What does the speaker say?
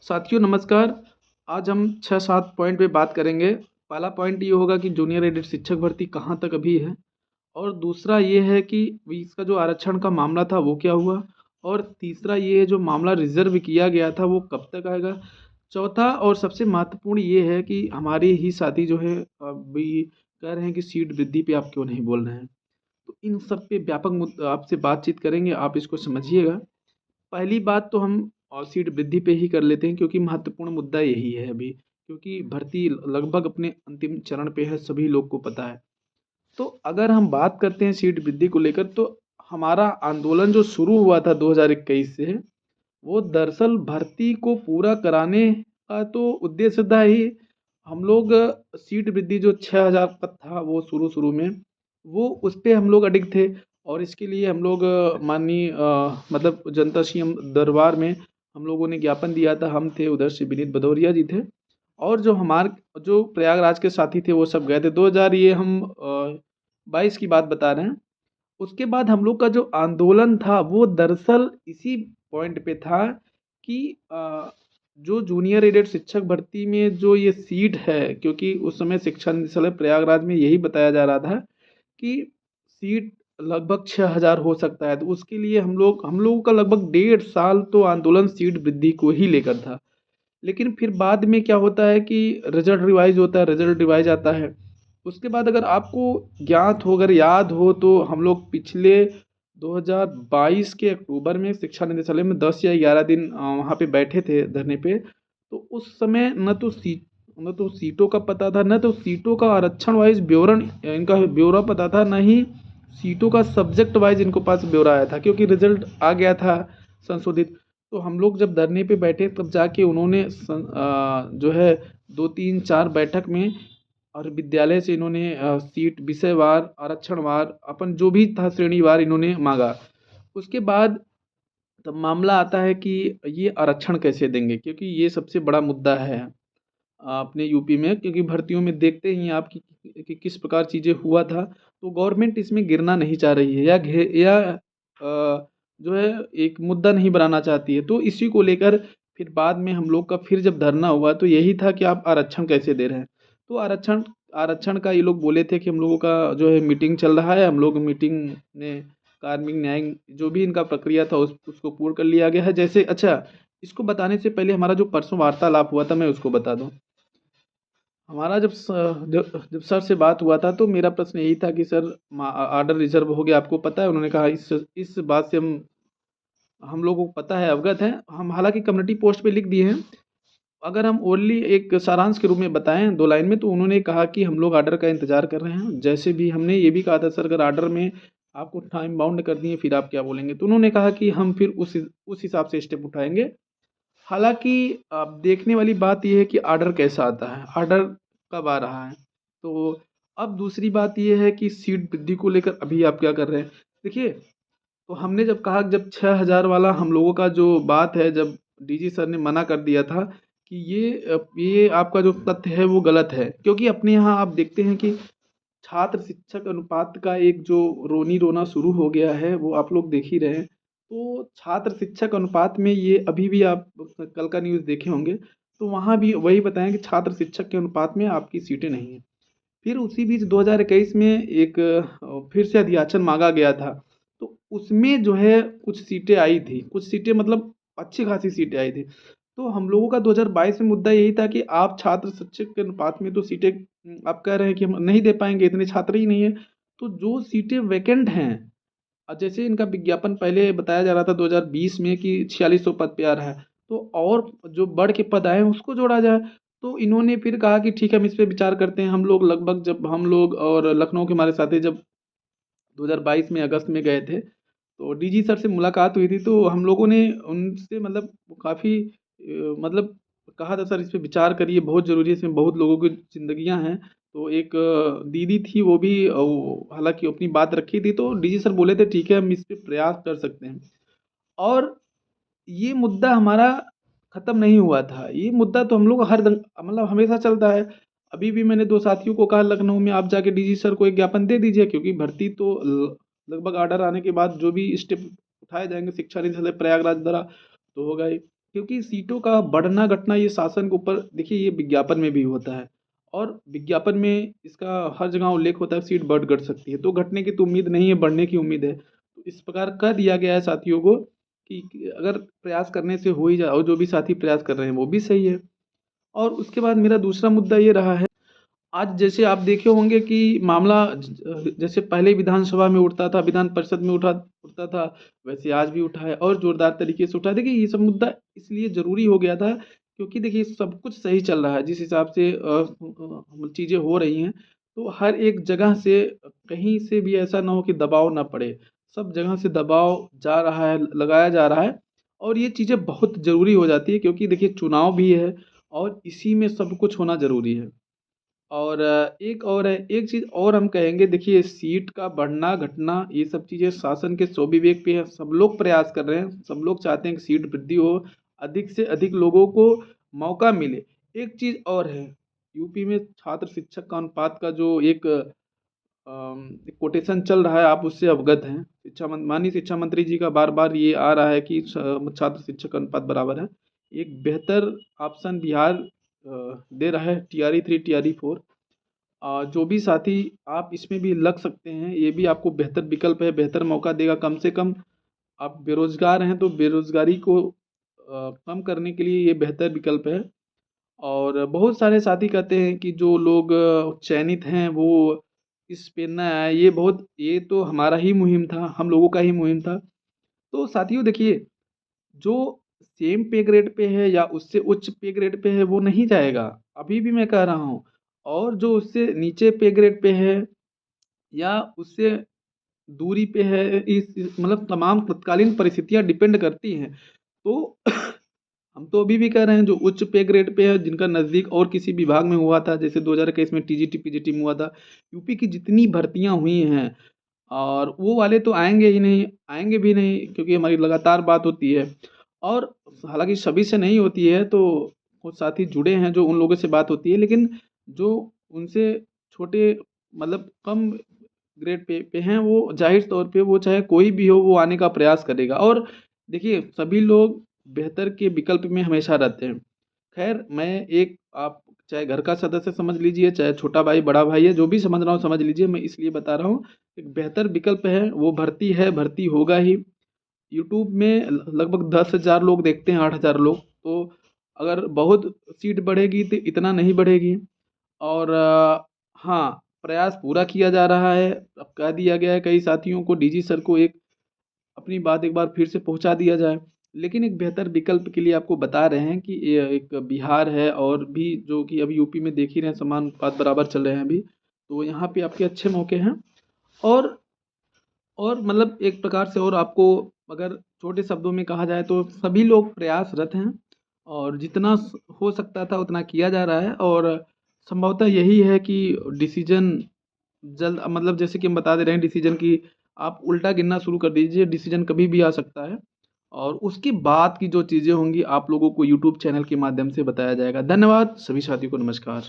साथियों नमस्कार। आज हम 6-7 पॉइंट पे बात करेंगे। पहला पॉइंट ये होगा कि जूनियर एडेड शिक्षक भर्ती कहाँ तक अभी है, और दूसरा ये है कि इसका जो आरक्षण का मामला था वो क्या हुआ, और तीसरा ये है जो मामला रिजर्व किया गया था वो कब तक आएगा। चौथा और सबसे महत्वपूर्ण ये है कि हमारे ही साथी जो है अभी कह रहे हैं कि सीट वृद्धि पे आप क्यों नहीं बोल रहे हैं। तो इन सब पे व्यापक आपसे बातचीत करेंगे, आप इसको समझिएगा। पहली बात तो हम सीट वृद्धि पे ही कर लेते हैं, क्योंकि महत्वपूर्ण मुद्दा यही है अभी, क्योंकि भर्ती लगभग अपने अंतिम चरण पे है, सभी लोग को पता है। तो अगर हम बात करते हैं सीट वृद्धि को लेकर, तो हमारा आंदोलन जो शुरू हुआ था 2021 से, वो दरअसल भर्ती को पूरा कराने का तो उद्देश्य था ही। हम लोग सीट वृद्धि जो 6,000 का था वो शुरू शुरू में वो उस पे हम लोग अडिग थे। और इसके लिए हम लोग माननीय मतलब जनता सीएम दरबार में हम लोगों ने ज्ञापन दिया था। हम थे, उधर से विनीत भदौरिया जी थे, और जो हमारे जो प्रयागराज के साथी थे वो सब गए थे। 2000 ये हम 22 की बात बता रहे हैं। उसके बाद हम लोग का जो आंदोलन था वो दरअसल इसी पॉइंट पे था कि जो जूनियर एडेड शिक्षक भर्ती में जो ये सीट है, क्योंकि उस समय शिक्षा निदेशालय प्रयागराज में यही बताया जा रहा था कि सीट लगभग 6,000 हो सकता है। तो उसके लिए हम लोगों का लगभग 1.5 साल तो आंदोलन सीट वृद्धि को ही लेकर था। लेकिन फिर बाद में क्या होता है कि रिजल्ट रिवाइज होता है, रिजल्ट रिवाइज आता है। उसके बाद अगर आपको ज्ञात हो, अगर याद हो, तो हम लोग पिछले 2022 के अक्टूबर में शिक्षा निदेशालय में 10 या 11 दिन वहाँ पे बैठे थे धरने पे। तो उस समय न तो सीटों का पता था, न तो सीटों का आरक्षण वाइज विवरण इनका ब्यौरा पता था, न ही सीटों का सब्जेक्ट वाइज इनको पास ब्यौरा आया था, क्योंकि रिजल्ट आ गया था संशोधित। तो हम लोग जब धरने पे बैठे तब जाके उन्होंने जो है 2-3-4 बैठक में और विद्यालय से इन्होंने सीट विषयवार, आरक्षणवार, अपन जो भी था श्रेणीवार इन्होंने मांगा। उसके बाद तब मामला आता है कि ये आरक्षण कैसे देंगे, क्योंकि ये सबसे बड़ा मुद्दा है अपने यूपी में। क्योंकि भर्तियों में देखते ही हैं आप कि किस प्रकार चीज़ें हुआ था। तो गवर्नमेंट इसमें गिरना नहीं चाह रही है, या जो है एक मुद्दा नहीं बनाना चाहती है। तो इसी को लेकर फिर बाद में हम लोग का फिर जब धरना हुआ तो यही था कि आप आरक्षण कैसे दे रहे हैं। तो आरक्षण आरक्षण का ये लोग बोले थे कि हम लोगों का जो है मीटिंग चल रहा है, हम लोग मीटिंग ने कार्मिक न्यायिक जो भी इनका प्रक्रिया था उसको पूर्ण कर लिया गया है। जैसे अच्छा, इसको बताने से पहले हमारा जो परसों वार्तालाप हुआ था मैं उसको बता दूं। हमारा जब सर से बात हुआ था तो मेरा प्रश्न यही था कि सर आर्डर रिजर्व हो गया, आपको पता है। उन्होंने कहा इस बात से हम लोगों को पता है, अवगत हैं। हम हालांकि कम्युनिटी पोस्ट पे लिख दिए हैं। अगर हम ओनली एक सारांश के रूप में बताएं 2 लाइन में, तो उन्होंने कहा कि हम लोग आर्डर का इंतजार कर रहे हैं। जैसे भी हमने ये भी कहा था सर, अगर आर्डर में आपको टाइम बाउंड कर दिए फिर आप क्या बोलेंगे। तो उन्होंने कहा कि हम फिर उस हिसाब से स्टेप उठाएंगे। हालाँकि अब देखने वाली बात ये है कि ऑर्डर कैसा आता है, ऑर्डर कब आ रहा है। तो अब दूसरी बात ये है कि सीट वृद्धि को लेकर अभी आप क्या कर रहे हैं। देखिए, तो हमने जब कहा, जब 6,000 वाला हम लोगों का जो बात है, जब डीजी सर ने मना कर दिया था कि ये आपका जो तथ्य है वो गलत है। क्योंकि अपने यहाँ आप देखते हैं कि छात्र शिक्षक अनुपात का एक जो रोनी रोना शुरू हो गया है वो आप लोग देख ही रहे हैं। तो छात्र शिक्षक अनुपात में ये अभी भी आप कल का न्यूज़ देखे होंगे, तो वहाँ भी वही बताएं कि छात्र शिक्षक के अनुपात में आपकी सीटें नहीं हैं। फिर उसी बीच 2021 में एक फिर से अधियाचन मांगा गया था। तो उसमें जो है कुछ सीटें आई थी, कुछ सीटें मतलब अच्छी खासी सीटें आई थी। तो हम लोगों का 2022 में मुद्दा यही था कि आप छात्र शिक्षक के अनुपात में तो सीटें आप कह रहे हैं कि हम नहीं दे पाएंगे, इतने छात्र ही नहीं है। तो जो सीटें वैकेंट हैं, जैसे इनका विज्ञापन पहले बताया जा रहा था 2020 में कि 4600 पद पे आ रहा है, तो और जो बढ़ के पद आए हैं उसको जोड़ा जाए। तो इन्होंने फिर कहा कि ठीक है, हम इस पे विचार करते हैं। हम लोग लगभग, जब हम लोग और लखनऊ के हमारे साथी जब 2022 में अगस्त में गए थे, तो डीजी सर से मुलाकात हुई थी। तो हम लोगों ने उनसे मतलब काफ़ी मतलब कहा था, सर इस पे विचार करिए, बहुत ज़रूरी है, इसमें बहुत लोगों की ज़िंदगियाँ हैं। तो एक दीदी थी, वो भी हालांकि अपनी बात रखी थी। तो डीजी सर बोले थे ठीक है, हम इस पे प्रयास कर सकते हैं। और ये मुद्दा हमारा ख़त्म नहीं हुआ था। ये मुद्दा तो हम लोग हर दंग मतलब हमेशा चलता है। अभी भी मैंने 2 साथियों को कहा लखनऊ में, आप जाके डीजी सर को एक ज्ञापन दे दीजिए, क्योंकि भर्ती तो लगभग ऑर्डर आने के बाद जो भी स्टेप उठाए जाएंगे शिक्षा निदेशालय प्रयागराज द्वारा तो होगा ही। क्योंकि सीटों का बढ़ना घटना ये शासन के ऊपर, देखिए ये विज्ञापन में भी होता है और विज्ञापन में इसका हर जगह उल्लेख होता है, सीट बढ़ घट सकती है, तो घटने की तो उम्मीद नहीं है, बढ़ने की उम्मीद है। तो इस प्रकार कह दिया गया है साथियों को कि अगर प्रयास करने से हो ही जाए, और जो भी साथी प्रयास कर रहे हैं वो भी सही है। और उसके बाद मेरा दूसरा मुद्दा ये रहा है, आज जैसे आप देखे होंगे कि मामला जैसे पहले विधानसभा में उठता था, विधान परिषद में उठता था, वैसे आज भी उठा है और जोरदार तरीके से उठा है। देखिए ये सब मुद्दा इसलिए ज़रूरी हो गया था क्योंकि देखिए सब कुछ सही चल रहा है, जिस हिसाब से चीज़ें हो रही हैं, तो हर एक जगह से कहीं से भी ऐसा ना हो कि दबाव ना पड़े। सब जगह से दबाव जा रहा है, लगाया जा रहा है और ये चीज़ें बहुत ज़रूरी हो जाती है क्योंकि देखिए चुनाव भी है और इसी में सब कुछ होना ज़रूरी है। और एक और है, एक चीज़ और हम कहेंगे, देखिए सीट का बढ़ना घटना ये सब चीज़ें शासन के स्वविवेक पे है। सब लोग प्रयास कर रहे हैं, सब लोग चाहते हैं कि सीट वृद्धि हो, अधिक से अधिक लोगों को मौका मिले। एक चीज़ और है, यूपी में छात्र शिक्षक का अनुपात का जो एक कोटेशन चल रहा है, आप उससे अवगत हैं। माननीय शिक्षा मंत्री जी का बार बार ये आ रहा है कि छात्र शिक्षक अनुपात बराबर है। एक बेहतर ऑप्शन बिहार दे रहा है, टीआरई 3 टीआरई 4। जो भी साथी आप इसमें भी लग सकते हैं, ये भी आपको बेहतर विकल्प है, बेहतर मौका देगा। कम से कम आप बेरोज़गार हैं तो बेरोज़गारी को कम करने के लिए ये बेहतर विकल्प है। और बहुत सारे साथी कहते हैं कि जो लोग चयनित हैं वो इस पे ना आए, ये तो हमारा ही मुहिम था, हम लोगों का ही मुहिम था। तो साथियों देखिए, जो सेम पे ग्रेड पे है या उससे उच्च पे ग्रेड पे है वो नहीं जाएगा, अभी भी मैं कह रहा हूँ। और जो उससे नीचे पे ग्रेड पे है या उससे दूरी पे है, इस मतलब तमाम तत्कालीन परिस्थितियाँ डिपेंड करती हैं। तो हम तो अभी भी कह रहे हैं जो उच्च पे ग्रेड पे है, जिनका नज़दीक और किसी विभाग में हुआ था, जैसे 2021 में टीजीटी पीजीटी में हुआ था, यूपी की जितनी भर्तियाँ हुई हैं और वो वाले तो आएँगे ही नहीं, आएँगे भी नहीं क्योंकि हमारी लगातार बात होती है। और हालाँकि सभी से नहीं होती है, तो कुछ साथी जुड़े हैं जो उन लोगों से बात होती है, लेकिन जो उनसे छोटे मतलब कम ग्रेड पे हैं, वो ज़ाहिर तौर पे वो चाहे कोई भी हो, वो आने का प्रयास करेगा। और देखिए सभी लोग बेहतर के विकल्प में हमेशा रहते हैं। ख़ैर मैं एक आप चाहे घर का सदस्य समझ लीजिए, चाहे छोटा भाई, बड़ा भाई है, जो भी समझ रहा हूँ समझ लीजिए। मैं इसलिए बता रहा हूँ, एक बेहतर विकल्प है, वो भर्ती है, भर्ती होगा ही। यूट्यूब में लगभग 10,000 लोग देखते हैं, 8,000 लोग, तो अगर बहुत सीट बढ़ेगी तो इतना नहीं बढ़ेगी। और हाँ, प्रयास पूरा किया जा रहा है। अब कह दिया गया है कई साथियों को, डीजी सर को एक अपनी बात एक बार फिर से पहुँचा दिया जाए। लेकिन एक बेहतर विकल्प के लिए आपको बता रहे हैं कि ये एक बिहार है और भी जो कि अभी यूपी में देख ही रहे हैं, समान अनुपात बराबर चल रहे हैं अभी। तो यहाँ पे आपके अच्छे मौके हैं। और मतलब एक प्रकार से और आपको अगर छोटे शब्दों में कहा जाए तो सभी लोग प्रयासरत हैं और जितना हो सकता था उतना किया जा रहा है। और संभवतः यही है कि डिसीजन जल्द, मतलब जैसे कि हम बता दे रहे हैं डिसीजन की, आप उल्टा गिनना शुरू कर दीजिए, डिसीजन कभी भी आ सकता है। और उसके बाद की जो चीज़ें होंगी आप लोगों को यूट्यूब चैनल के माध्यम से बताया जाएगा। धन्यवाद सभी साथियों को, नमस्कार।